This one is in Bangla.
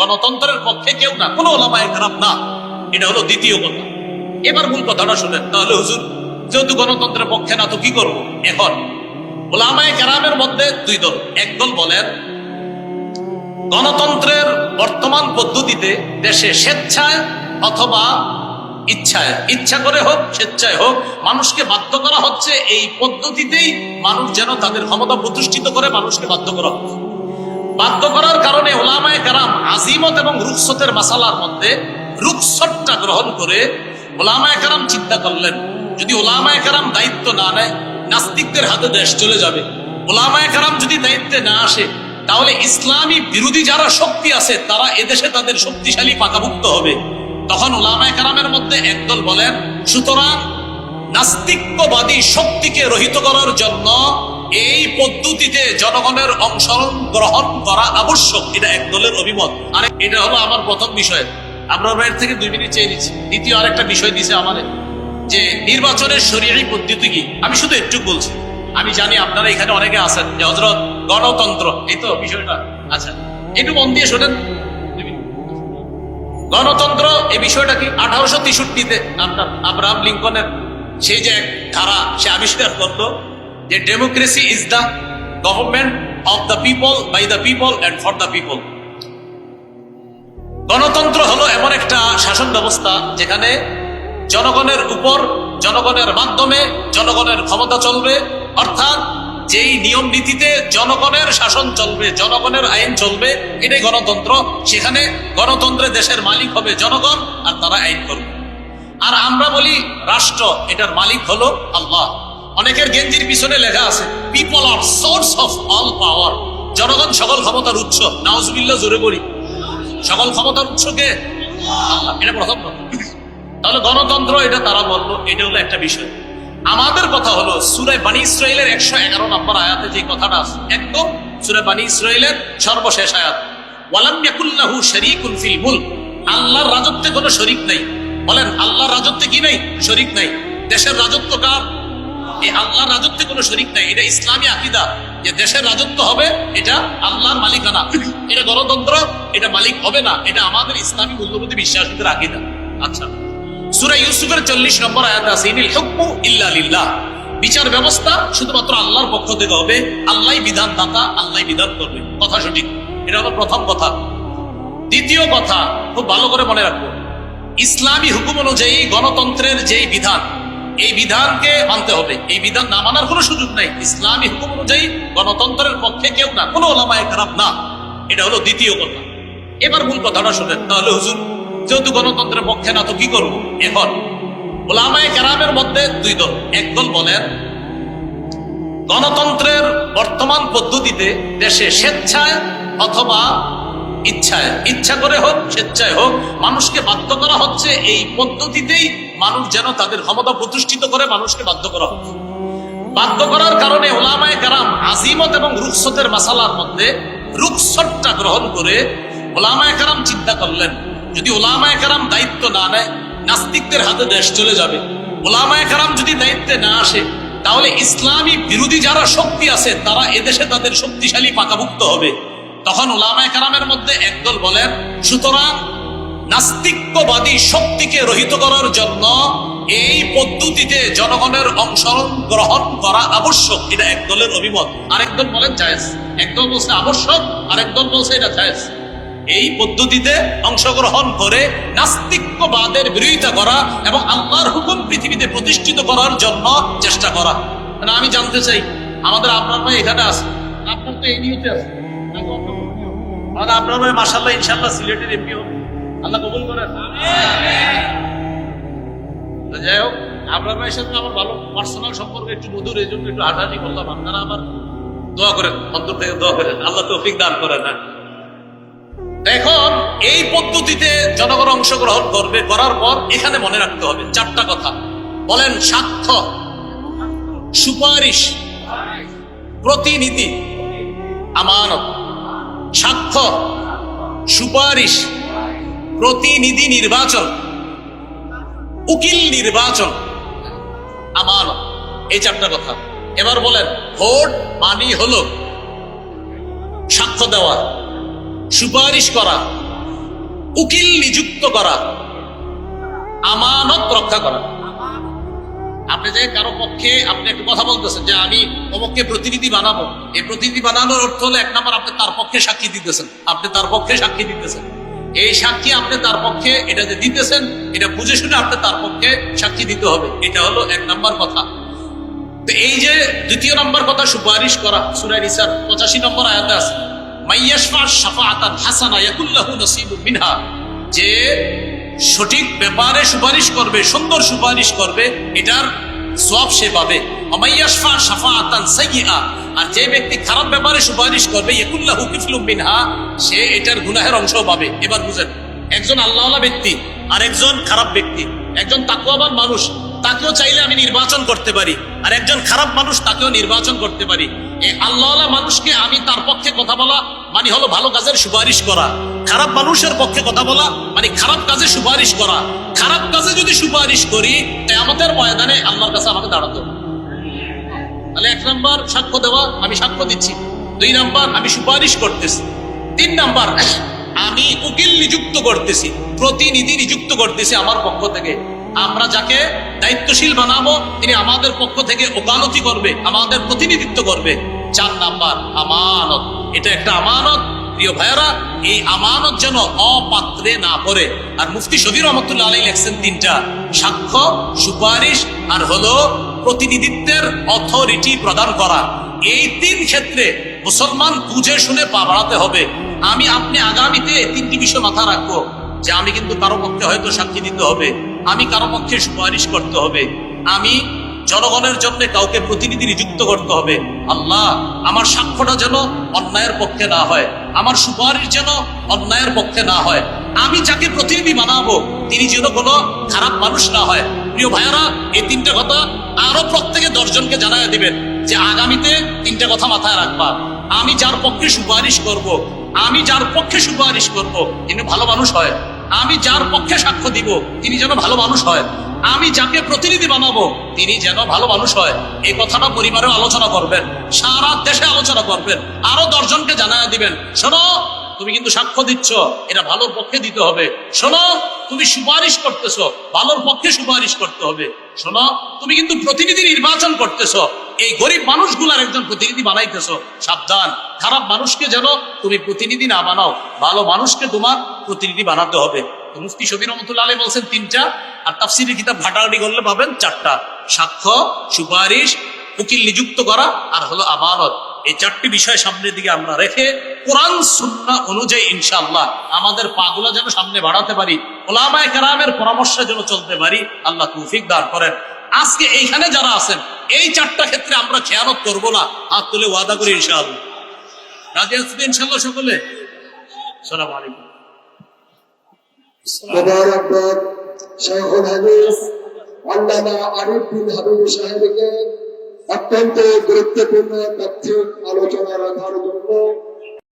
গণতন্ত্রের পক্ষে কেউ না, কোনো ওলামায়ে কেরাম না। এটা হলো দ্বিতীয় কথা। এবার মূল কথাটা শুনেন। তাহলে হুজুর যেহেতু গণতন্ত্রের পক্ষে না, তো কি করবো? এখন ওলামায়ে কেরামের মধ্যে দুই দল। এক দল বলেন গণতন্ত্রের বর্তমান পদ্ধতিতে দেশে স্বেচ্ছায় অথবা ইচ্ছায়, ইচ্ছা করে হোক স্বেচ্ছায় হোক, মানুষকে বাধ্য করা হচ্ছে এই পদ্ধতিতেই মানুষ যেন তাদের ক্ষমতা প্রতিষ্ঠিত করে, মানুষকে বাধ্য করা হচ্ছে। বাধ্য করার কারণে ওলামায়ে কেরাম আজিমত এবং রুখসতের মাসালার মধ্যে রুখসতটা গ্রহণ করে ওলামায়ে কেরাম চিন্তা করলেন, যদি ওলামায়ে কেরাম দায়িত্ব না নেয় নাস্তিকদের হাতে দেশ চলে যাবে। ওলামায়ে কেরাম যদি দায়িত্বে না আসে তাহলে ইসলামী বিরোধী যারা শক্তি আছে তারা এদেশে তাদের শক্তিশালী পাকাভুক্ত হবে। তখন ওলামায়ে কেরামের মধ্যে একদল বলেন সুতরাং নাস্তিকবাদী শক্তিকে রহিত করার জন্য এই পদ্ধতিতে জনগণের অংশগ্রহণ করা আবশ্যক। এটা এক দলের অভিমত। আর এটা হলো আমার প্রথম বিষয়। আপনার বাইরে থেকে 2 মিনিট চেয়ে নিচ্ছি। দ্বিতীয় আরেকটা বিষয় দিছে আমাদের যে নির্বাচনের শরীয়ী পদ্ধতি কি। আমি শুধু একটু বলছি, আমি জানি আপনারা এখানে অনেকে আছেন যে হযরত গণতন্ত্র, এই তো বিষয়টা। আচ্ছা একটু মন দিয়ে শোনেন। গণতন্ত্র এই বিষয়টা কি? 1863-তে আপনার আব্রাহাম লিঙ্কনের সেই যে এক ধারা সে আবিষ্কার করলো যে democracy is the government of the people, by the people and for the people. গণতন্ত্র হলো এমন একটা শাসন ব্যবস্থা যেখানে জনগণের উপর, জনগণের মাধ্যমে জনগণের ক্ষমতা চলবে, অর্থাৎ যেই নিয়ম নীতিতে জনগণের শাসন চলবে, জনগণের আইন চলবে, এটাই গণতন্ত্র। সেখানে গণতন্ত্রে দেশের মালিক হবে জনগণ আর তারা আইন করবে। আর আমরা বলি রাষ্ট্র, এটার মালিক হলো আল্লাহ। অনেকের গেঞ্জির পিছনে লেখা আছে people are source of all power, জনগণ সকল ক্ষমতার উৎস। নাউজুবিল্লাহ, জোরে বলি সকল ক্ষমতার উৎস কে? আল্লাহ। এটা প্রথম কথা। তাহলে গণতন্ত্র এটা তারা বললো, এটা হলো একটা বিষয়। আমাদের কথা হলো সূরা বানী ইসরাঈলের 111 নম্বর আয়াতে যে কথাটা আছে, একদম সূরা বানী ইসরাঈলের সর্বশেষ আয়াত, ওয়ালাম ইয়াকুল্লাহু শারীকুন ফিল মুলক, আল্লাহর রাজত্বে কোনো শরীক নাই। বলেন আল্লাহর রাজত্বে কি নাই? শরীক নাই। দেশের রাজত্ব কার? এই আল্লাহর রাজত্বে কোনো শরীক নাই। এটা ইসলামী আকীদা যে দেশের রাজত্ব হবে এটা আল্লাহর মালিকানা। এটা গণতন্ত্র, এটা মালিক হবে না। এটা আমাদের ইসলামী মূল্যবোধে বিশ্বাসীদের আকীদা। আচ্ছা, সূরা ইউসুফের 40 নম্বর আয়াতে আছে ইনিল হুকমু ইল্লা লিল্লাহ, বিচার ব্যবস্থা শুধুমাত্র আল্লাহর পক্ষ থেকে হবে, আল্লাহই বিধানদাতা, আল্লাহই বিধান করবে। কথা সঠিক। এটা হলো প্রথম কথা। দ্বিতীয় কথা খুব ভালো করে মনে রাখবো, ইসলামী হুকুম অনুযায়ী গণতন্ত্রের যেই বিধান, এই বিধানকে মানতে হবে। এই বিধান না মানার কোনো সুযোগ নাই। ইসলামী হুকুম অনুযায়ী গণতন্ত্রের পক্ষে কেউ না, কোনো ওলামায়ে কেরাম না। এটা হলো দ্বিতীয় কথা। এবার মূল কথাটা শুনেন। তাহলে হুজুর যেহেতু গণতন্ত্রের পক্ষে না, তো কি করবো? এখন ওলামায়ে কেরামের মধ্যে দুই দল। এক দল বলেন গণতন্ত্রের বর্তমান পদ্ধতিতে দেশে স্বেচ্ছায় অথবা ইচ্ছায়, ইচ্ছা করে হোক স্বেচ্ছায় হোক, মানুষকে বাধ্য করা হচ্ছে এই পদ্ধতিতেই মানুষ যেন তাদের ক্ষমতা প্রতিষ্ঠিত করে, মানুষকে বাধ্য করা হচ্ছে। বাধ্য করার কারণে ওলামায়ে কেরাম আজিমত এবং রুখসতের মাসালার মধ্যে রুখসতটা গ্রহণ করে ওলামায়ে কেরাম চিন্তা করলেন, যদি ওলামায়ে কেরাম দায়িত্ব না নেয় নাস্তিকদের হাতে দেশ চলে যাবে। ওলামায়ে কেরাম যদি দায়িত্বে না আসে তাহলে ইসলামী বিরোধী যারা শক্তি আছে তারা এদেশে তাদের শক্তিশালী পাকাভুক্ত হবে। তখন ওলামায়ে কেরামের মধ্যে একদল বলেন সুতরাং নাস্তিকবাদী শক্তিকে রহিত করার জন্য এই পদ্ধতিতে জনগণের অংশগ্রহণ করা আবশ্যক। এটা এক দলের অভিমত। আরেকদল বলেন জায়েজ। একদল বলছে আবশ্যক, আরেকদল বলছে এটা জায়েজ। এই পদ্ধতিতে অংশগ্রহণ করে নাস্তিকবাদের বিরোধিতা করা এবং আল্লাহর হুকুম পৃথিবীতে প্রতিষ্ঠিত করার জন্য চেষ্টা করা। আমি জানতে চাই আমাদের আপনার ভাই এখানে আছে, আপনার তো এই নিয়তে আছে, আমাদের আপনার ভাই মাশাআল্লাহ ইনশাআল্লাহ সিলেটের এমপি হবে, আল্লাহ কবুল করেন। যাই হোক, আপনার ভাইয়ের সাথে আমার ভালো পার্সোনাল সম্পর্ক একটু মধুর, এই জন্য একটু হাঁটাহাঁটি করলাম। আপনারা আমার দোয়া করেন, অন্তর থেকে দোয়া করেন, আল্লাহ তৌফিক দান করেন। না এখন এই পদ্ধতিতে জনগণ অংশগ্রহণ করবে, করার পর এখানে মনে রাখতে হবে 4টা কথা। বলেন সাক্ষ্য, সুপারিশ, প্রতিনিধি, আমানত। সাক্ষ্য, সুপারিশ, প্রতিনিধি নির্বাচন, উকিল নির্বাচন, আমানত। এই 4টা কথা। এবার বলেন ভোট মানি হলো সাক্ষ্য দেওয়া, সুপারিশ করা, উকিল নিযুক্ত করা, আমানত রক্ষা করা। আপনি যে কারো পক্ষে আপনি একটা কথা বলতেছেন যে আমি অমুককে প্রতিনিধি বানাবো, এই প্রতিনিধি বানানোর অর্থ হলো এক নম্বর আপনি তার পক্ষে সাক্ষী দিতেছেন, আপনি তার পক্ষে সাক্ষী দিতেছেন। এই সাক্ষী আপনি তার পক্ষে এটা যে দিতেছেন এটা বুঝে শুনে আপনি তার পক্ষে সাক্ষী দিতে হবে, এটা হলো এক নম্বর কথা। তো এই যে দ্বিতীয় নম্বর কথা সুপারিশ করা, সূরা নিসার 85 নম্বর আয়াতে আছে মাইয়াশফা শাফাআতান হাসানা ইয়াকুল্লাহু নসিবুম মিনহা, যে সঠিক ব্যাপারে সুপারিশ করবে, সুন্দর সুপারিশ করবে, এটার সওয়াব সে পাবে। মাইয়াশফা শাফাআতান সাইয়্যিআ, আর যে ব্যক্তি খারাপ ব্যাপারে সুপারিশ করবে ইয়াকুল্লাহু কিফলুম মিনহা, সে এটার গুনাহের অংশ পাবে। এবার বুঝেন, একজন আল্লাহওয়ালা ব্যক্তি আর একজন খারাপ ব্যক্তি, একজন তাকওয়াবান মানুষ তাকেও চাইলে আমি নির্বাচন করতে পারি, আর একজন খারাপ মানুষ তাকেও নির্বাচন করতে পারি। এই আল্লাহওয়ালা মানুষকে আমি তার পক্ষে কথা বলা মানে হলো ভালো কাজের সুপারিশ করা, খারাপ মানুষের পক্ষে কথা বলা মানে খারাপ কাজে সুপারিশ করা। খারাপ কাজে যদি সুপারিশ করি কিয়ামতের ময়দানে আল্লাহর কাছে আমাকে দাঁড়াতে হবে। তাহলে এক নাম্বার সাক্ষ্য দেওয়া, আমি সাক্ষ্য দিচ্ছি। দুই নাম্বার আমি সুপারিশ করতেছি। তিন নাম্বার আমি উকিল নিযুক্ত করতেছি, প্রতিনিধি নিযুক্ত করতেছি আমার পক্ষ থেকে। আমরা যাকে দায়িত্বশীল বানাবো তিনি আমাদের পক্ষ থেকে ওকালতি করবে, আমাদের প্রতিনিধিত্ব করবে। চার নাম্বার আমানত, এটা একটা আমানত। প্রিয় ভাইয়েরা, এই আমানত যেন অপাত্রে না পড়ে। আর মুফতি শফি রহমতুল্লাহ আলাইহি লেখছেন তিনটা: সাক্ষ্য, সুপারিশ আর হলো প্রতিনিধিত্বের অথরিটি প্রদান করা। এই তিন ক্ষেত্রে মুসলমান বুঝে শুনে পা বাড়াতে হবে। আমি আপনি আগামীতে এই তিনটি বিষয় মাথা রাখবো যে আমি কিন্তু কারো পক্ষে হয়তো সাক্ষী দিতে হবে, আমি কারো পক্ষে সুপারিশ করতে হবে, আমি জনগণের জন্য কাউকে প্রতিনিধি নিযুক্ত করতে হবে। আল্লাহ, আমার সাক্ষ্যটা যেন অন্যায়ের পক্ষে না হয়, আমার সুপারিশ যেন অন্যায়ের পক্ষে না হয়, আমি যাকে প্রতিনিধি বানাবো তিনি যেন কোনো খারাপ মানুষ না হয়। প্রিয় ভাইয়ারা, এই তিনটা কথা আরো প্রত্যেকে 10 জনকে জানায় দিবেন যে আগামীতে তিনটা কথা মাথায় রাখবা। আমি যার পক্ষে সুপারিশ করব, আমি যার পক্ষে সুপারিশ করব তিনি ভালো মানুষ হয়, আমি যার পক্ষে সাক্ষ্য দিব তিনি যেন ভালো মানুষ হয়, আমি যাকে প্রতিনিধি বানাবো তিনি যেন ভালো মানুষ হয়। এই কথাটা পরিবারে আলোচনা করবেন, সারা দেশে আলোচনা করবেন, আরো 10 জনকে জানায় দিবেন, শোনো তুমি কিন্তু সাক্ষ্য দিচ্ছ, এটা ভালোর পক্ষে দিতে হবে। শোনো তুমি সুপারিশ করতেছো, ভালোর পক্ষে সুপারিশ করতে হবে। শোনো তুমি কিন্তু প্রতিনিধি নির্বাচন করতেছো, এই গরিব মানুষগুলার একজন প্রতিনিধি বানাইতেছো, সাবধান, খারাপ মানুষকে যেন তুমি প্রতিনিধি না বানাও, ভালো মানুষকে তোমার প্রতিনিধি বানাতে হবে। মুফতি শফি রহমতুল্লাহ আলাইহি বলছেন তিনটা, আর তাফসীরের কিতাব ঘাটাঘাটি করলে পাবেন চারটা: সাক্ষ্য, সুপারিশ, উকিল নিযুক্ত করা আর হলো আমানত। এই চারটি বিষয় সামনের দিকে আমরা রেখে কোরআন সুন্নাহ অনুযায়ী ইনশাআল্লাহ আমাদের পাগুলা যেন সামনে বাড়াতে পারি, উলামায়ে কেরামের পরামর্শে যেন চলতে পারি। আল্লাহ তৌফিক দান করেন। আজকে এইখানে যারা আছেন এই চারটা ক্ষেত্রে আমরা খেয়ানত করবো না, হাত তুলে ওয়াদা করি ইনশাআল্লাহ। রাজি আছেন ইনশাআল্লাহ সকলে? আসসালামু আলাইকুম। মুবারকবাদ শাইখুল হাদিস আল্লামা আরিফ বিন হাবিব সাহেবকে অত্যন্ত গুরুত্বপূর্ণ তাত্ত্বিক আলোচনা রাখার জন্য